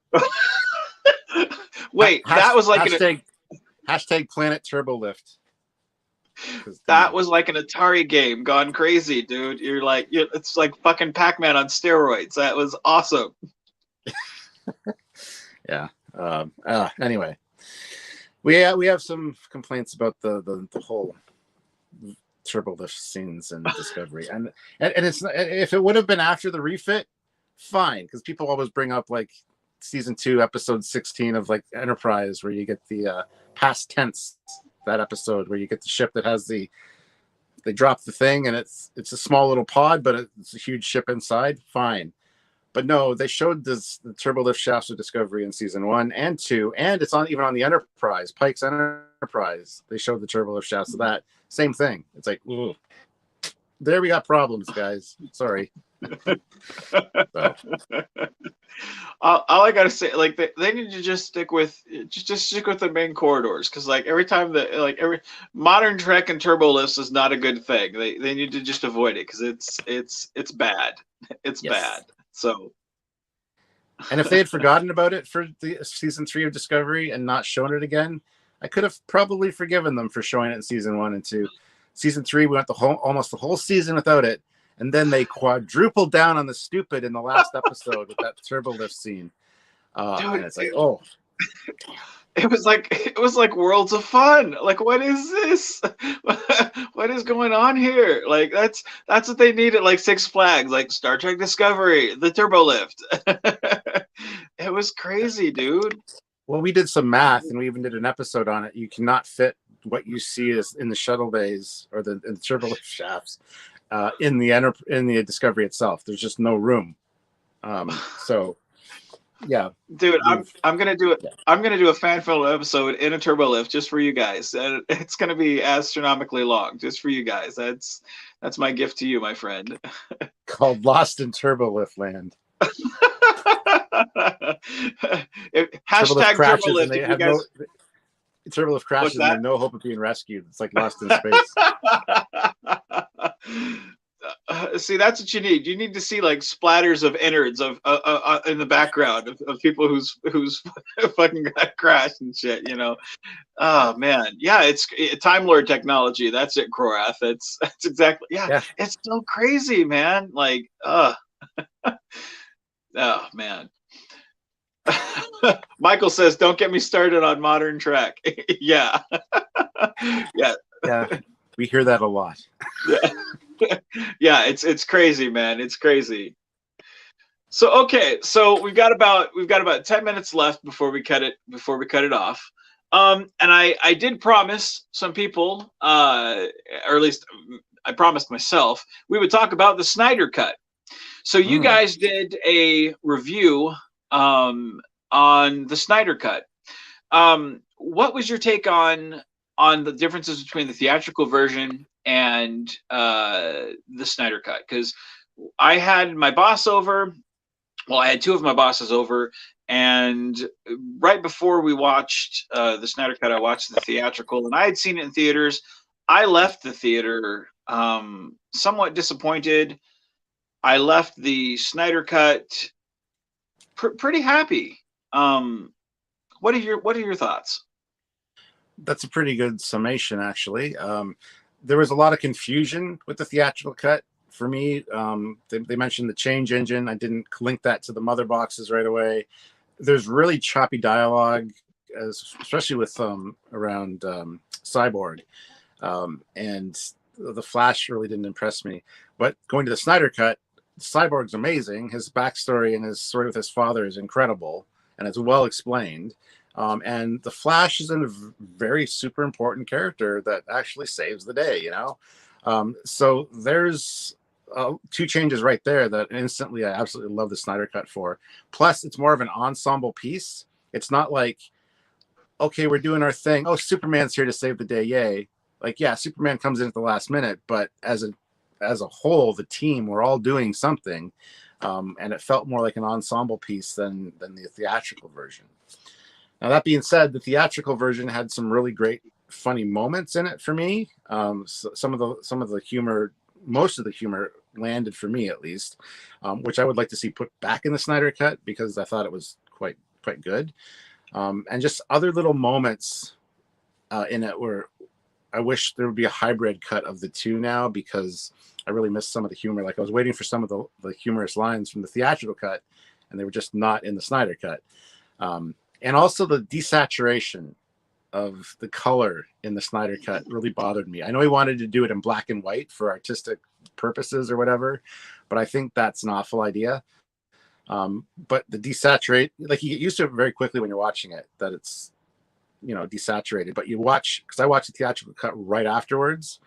Wait, that was like hashtag Planet Turbo Lift. That was like an Atari game gone crazy, dude. It's like fucking Pac-Man on steroids. That was awesome. Yeah. Anyway, we have some complaints about the whole turbo lift scenes in Discovery, and it's, if it would have been after the refit, fine, because people always bring up like season 2 episode 16 of like Enterprise, where you get the past tense, that episode where you get the ship that has they drop the thing and it's a small little pod, but it's a huge ship inside. Fine. But no, they showed the turbo lift shafts of Discovery in season 1 and 2, and it's even on the Enterprise, Pike's Enterprise. They showed the turbo lift shafts of that. Same thing. It's like, ooh, there we got problems, guys. Sorry. So. All I gotta say, like, they need to just stick with the main corridors, because like every time every modern Trek and turbo lifts is not a good thing. They need to just avoid it because it's bad. It's bad. So. And if they had forgotten about it for the season 3 of Discovery and not shown it again, I could have probably forgiven them for showing it in season 1 and 2. Season 3, we went almost the whole season without it. And then they quadrupled down on the stupid in the last episode with that turbo lift scene. And it's like, oh. It was like Worlds of Fun. Like, what is this? What is going on here? Like, that's what they need at like Six Flags, like Star Trek Discovery, the turbo lift. It was crazy, dude. Well, we did some math, and we even did an episode on it. You cannot fit what you see as in the shuttle bays or in the turbo lift shafts in the Discovery itself. There's just no room. So Yeah, dude, I'm gonna do it. yeah. I'm gonna do a fan film episode in a turbo lift just for you guys, and it's gonna be astronomically long just for you guys. That's my gift to you, my friend. Called Lost in Turbolift Land. Turbolift Hashtag turbo crashes and lift they if you have no guys. Turbolift What's crashes and they that? have no hope of being rescued. It's like Lost in Space. See, that's what you need. You need to see like splatters of innards of in the background of people who's fucking got crashed and shit. You know. Oh man, yeah, it's Time Lord technology. That's it, Krorath. That's exactly. Yeah, Yeah. it's so crazy, man. Like, oh man. Michael says, "Don't get me started on modern Trek." Yeah, yeah, Yeah. We hear that a lot. yeah, yeah. It's crazy, man. It's crazy. So okay, so we've got about 10 minutes left before we cut it off. And I did promise some people, or at least I promised myself, we would talk about the Snyder Cut. So you Mm. guys did a review on the Snyder Cut. What was your take on the differences between the theatrical version and the Snyder Cut? Because I had my boss over. Well, I had two of my bosses over, and right before we watched the Snyder Cut, I watched the theatrical, and I had seen it in theaters. I left the theater somewhat disappointed. I left the Snyder Cut pretty happy. What are your thoughts? That's a pretty good summation, actually. There was a lot of confusion with the theatrical cut for me. They mentioned the change engine. I didn't link that to the mother boxes right away. There's really choppy dialogue, especially with around Cyborg, and the Flash really didn't impress me. But going to the Snyder cut, Cyborg's amazing. His backstory and his story with his father is incredible, and it's well explained. And the Flash is a very super important character that actually saves the day, you know? So there's two changes right there that instantly I absolutely love the Snyder Cut for. Plus, it's more of an ensemble piece. It's not like, okay, we're doing our thing. Oh, Superman's here to save the day. Yay. Like, yeah, Superman comes in at the last minute, but as a whole, the team, we're all doing something. And it felt more like an ensemble piece than the theatrical version. Now, that being said, the theatrical version had some really great, funny moments in it for me. So some of the humor, most of the humor landed for me at least, which I would like to see put back in the Snyder Cut because I thought it was quite good. And just other little moments in it where I wish there would be a hybrid cut of the two now because I really missed some of the humor. Like I was waiting for some of the humorous lines from the theatrical cut, and they were just not in the Snyder Cut. And also the desaturation of the color in the Snyder Cut really bothered me. I know he wanted to do it in black and white for artistic purposes or whatever, but I think that's an awful idea. But the desaturate, like you get used to it very quickly when you're watching it, that it's, you know, desaturated. But you watch, because I watched the theatrical cut right afterwards,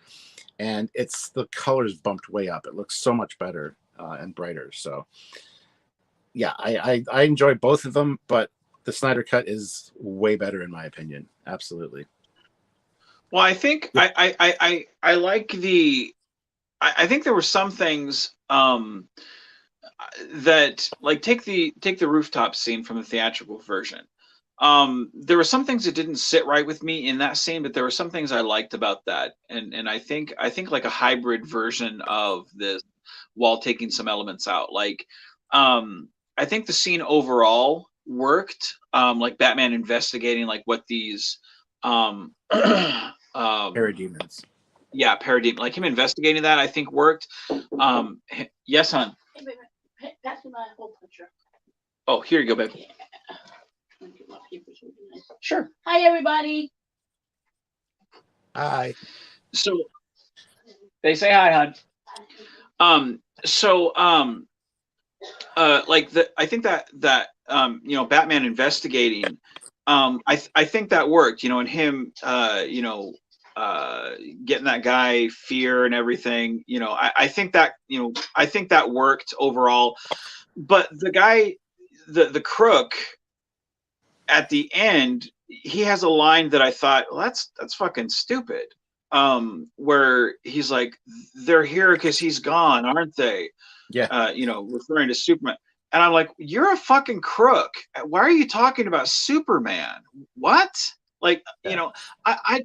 and it's the colors bumped way up. It looks so much better and brighter. So yeah, I enjoy both of them, but the Snyder Cut is way better in my opinion. Absolutely. Well, I think Yeah. I like I think there were some things that like take the rooftop scene from the theatrical version. There were some things that didn't sit right with me in that scene, but there were some things I liked about that, and I think like a hybrid version of this while taking some elements out. Like I think the scene overall worked, like Batman investigating like what these Parademons. yeah, paradigm, like him investigating that, I think worked. Yes, hon. Hey, wait, pass me my whole picture. Oh, here you go, babe. Yeah. Let me get my papers organized. Sure. Hi, everybody. Hi. So they say hi, hon. So like I think that you know, Batman investigating, I think that worked, you know, and him you know, getting that guy fear and everything, you know, I think that, you know, I think that worked overall. But the guy, the crook at the end, he has a line that I thought, well, that's fucking stupid. Where he's like, they're here because he's gone, aren't they? Yeah. You know, referring to Superman. And I'm like, you're a fucking crook. Why are you talking about Superman? What? Like, you know, I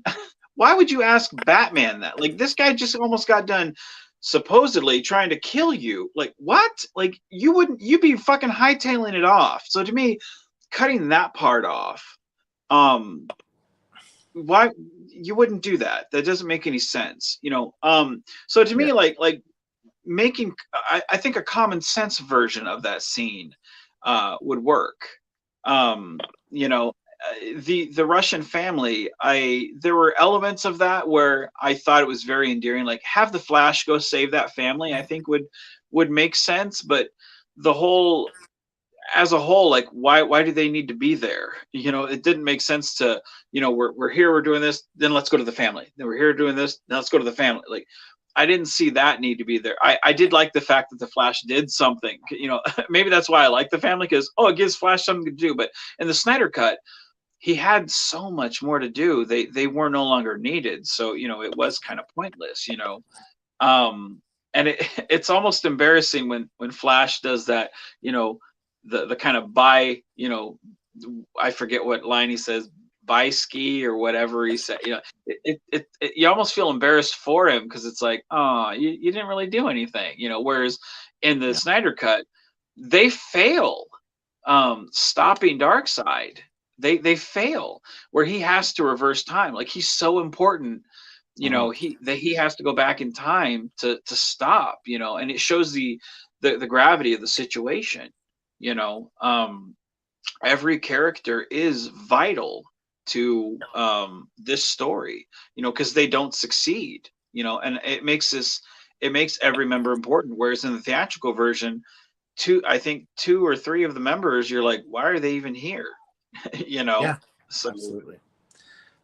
why would you ask Batman that? Like, this guy just almost got done supposedly trying to kill you. Like, what? Like, you'd be fucking hightailing it off. So to me, cutting that part off, why you wouldn't do that? That doesn't make any sense, you know. So to me, like making, I think a common sense version of that scene would work. You know, the Russian family, there were elements of that where I thought it was very endearing. Like, have the Flash go save that family, I think would make sense. But the whole, as a whole, like, why do they need to be there? You know, it didn't make sense to, you know, we're here, we're doing this, then let's go to the family. Then we're here doing this, now let's go to the family. Like, I didn't see that need to be there. I did like the fact that the Flash did something, you know. Maybe that's why I like the family, because it gives Flash something to do. But in the Snyder cut, he had so much more to do. They were no longer needed, so, you know, it was kind of pointless, you know. And it's almost embarrassing when Flash does that, you know, the kind of you know, I forget what line he says, buy ski or whatever he said. You know, you almost feel embarrassed for him, because it's like, oh, you didn't really do anything, you know. Whereas in the Snyder cut, they fail stopping Darkseid. They fail, where he has to reverse time. Like, he's so important, you know, he has to go back in time to stop, you know. And it shows the gravity of the situation, you know. Every character is vital to this story, you know, because they don't succeed, you know. And it makes every member important. Whereas in the theatrical version, I think two or three of the members, you're like, why are they even here? You know. Yeah, so absolutely.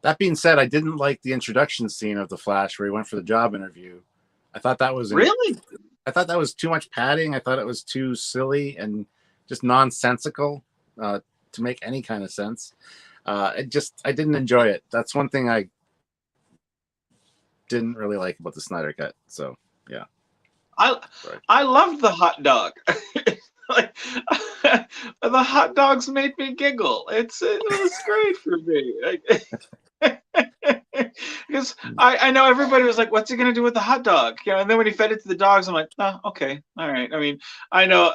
That being said, I didn't like the introduction scene of the Flash where he went for the job interview. I thought that was really, I thought that was too much padding. I thought it was too silly and just nonsensical to make any kind of sense. I didn't enjoy it. That's one thing I didn't really like about the Snyder cut. So yeah, I loved the hot dog. Like, the hot dogs made me giggle. It was great for me. Because I know everybody was like, what's he gonna do with the hot dog? You know, and then when he fed it to the dogs, I'm like, oh, okay, all right. I mean, I know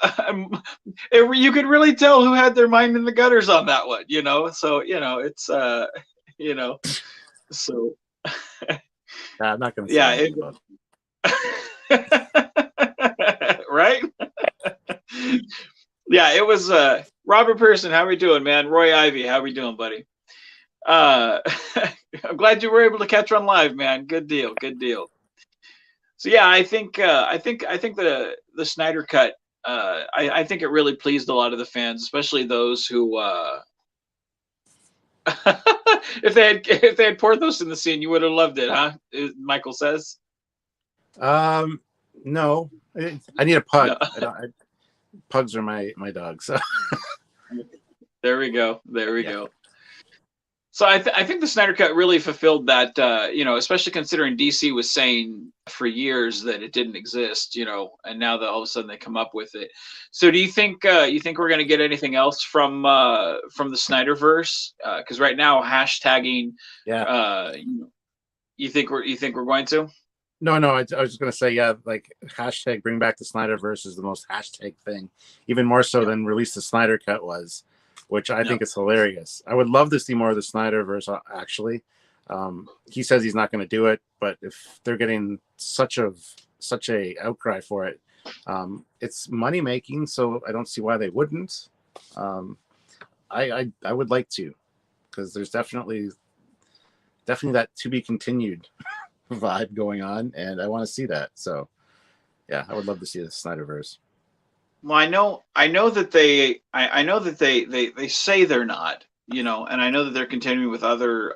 you could really tell who had their mind in the gutters on that one, you know. So, you know, it's you know, so I'm not gonna say anything about it. Right? Yeah, it was Robert Pearson. How we doing, man? Roy Ivy, how we doing, buddy? I'm glad you were able to catch on live, man. Good deal. So yeah, I think the Snyder cut, I think it really pleased a lot of the fans, especially those who if they had Porthos in the scene, you would have loved it, huh? Michael says. No, I need a pug. No. Pugs are my dogs. So. There we go. So I think the Snyder cut really fulfilled that, you know, especially considering DC was saying for years that it didn't exist, you know, and now that all of a sudden they come up with it. So do you think we're going to get anything else from the Snyderverse? Because right now hashtagging, you think we're going to? No, I was just going to say, yeah, like hashtag bring back the Snyderverse is the most hashtag thing, even more so than release the Snyder cut was, which I think is hilarious. I would love to see more of the Snyderverse, actually. He says he's not going to do it, but if they're getting such a outcry for it, it's money making, so I don't see why they wouldn't. I would like to, because there's definitely that to be continued vibe going on, and I want to see that. So yeah, I would love to see the Snyderverse. Well, I know that they say they're not, you know, and I know that they're continuing with other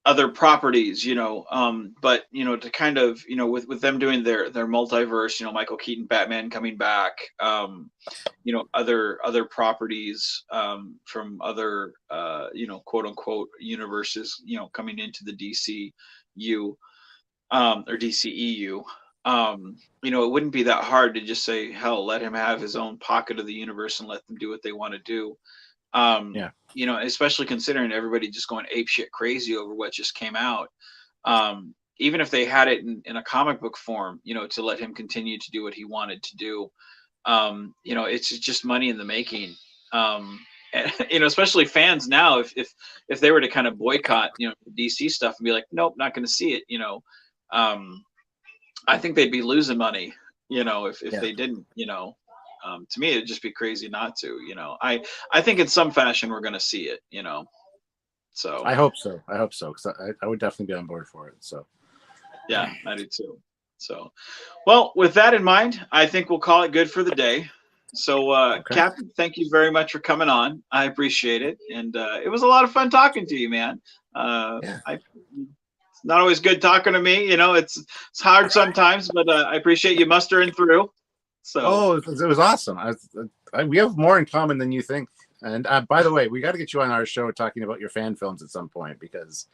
other properties, you know, but you know, to kind of, you know, with them doing their multiverse, you know, Michael Keaton Batman coming back, you know, other properties from other you know, quote unquote universes, you know, coming into the DCU or DCEU. You know, it wouldn't be that hard to just say, hell, let him have his own pocket of the universe and let them do what they want to do. Yeah. You know, especially considering everybody just going ape shit crazy over what just came out. Even if they had it in a comic book form, you know, to let him continue to do what he wanted to do. You know, it's just money in the making. And, you know, especially fans now, if they were to kind of boycott, you know, DC stuff and be like, nope, not going to see it, you know, I think they'd be losing money, you know, if they didn't, you know. To me, it'd just be crazy not to, you know. I think in some fashion we're going to see it, you know. So I hope so. I hope so, because I would definitely be on board for it. So yeah, I do too. So, well, with that in mind, I think we'll call it good for the day. So, Okay. Captain, thank you very much for coming on. I appreciate it, and it was a lot of fun talking to you, man. Yeah. It's not always good talking to me, you know. It's hard sometimes, but I appreciate you mustering through. So, Oh, it was awesome. We have more in common than you think. And by the way, we got to get you on our show talking about your fan films at some point, because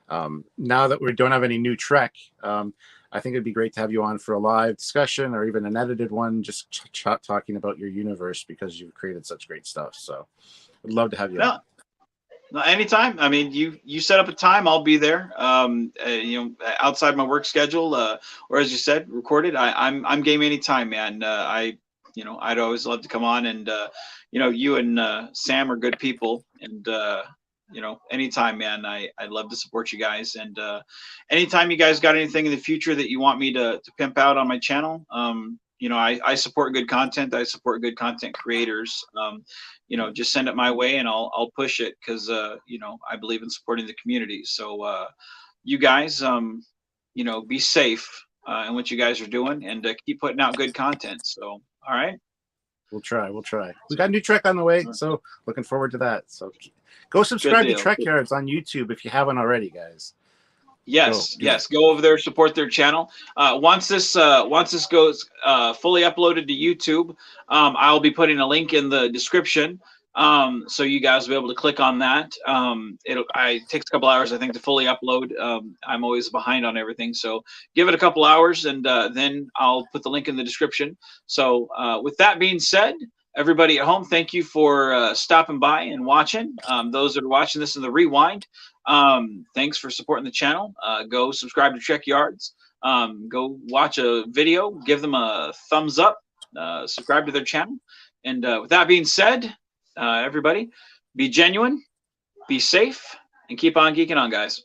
now that we don't have any new Trek, I think it'd be great to have you on for a live discussion or even an edited one, just talking about your universe, because you've created such great stuff. So I'd love to have you on. No, anytime. I mean, you set up a time, I'll be there. You know, outside my work schedule, or as you said, recorded. I'm game anytime, man. You know, I'd always love to come on, and you know, you and Sam are good people, and you know, anytime, man. I'd love to support you guys, and anytime you guys got anything in the future that you want me to pimp out on my channel, you know, I support good content. I support good content creators. You know, just send it my way and I'll push it, because you know, I believe in supporting the community. So you guys, you know, be safe in what you guys are doing, and keep putting out good content. So all right, we'll try. We got a new Trek on the way, so looking forward to that. So go subscribe to TREKYARDS on YouTube if you haven't already, guys. Yes, go over there, support their channel. Once this goes fully uploaded to YouTube, I'll be putting a link in the description, so you guys will be able to click on that. It takes a couple hours, I think, to fully upload. I'm always behind on everything, so give it a couple hours, and then I'll put the link in the description. So with that being said, everybody at home, thank you for stopping by and watching. Those that are watching this in the rewind, thanks for supporting the channel. Go subscribe to TREKYARDS. Go watch a video, give them a thumbs up, subscribe to their channel. And with that being said, everybody, be genuine, be safe, and keep on geeking on, guys.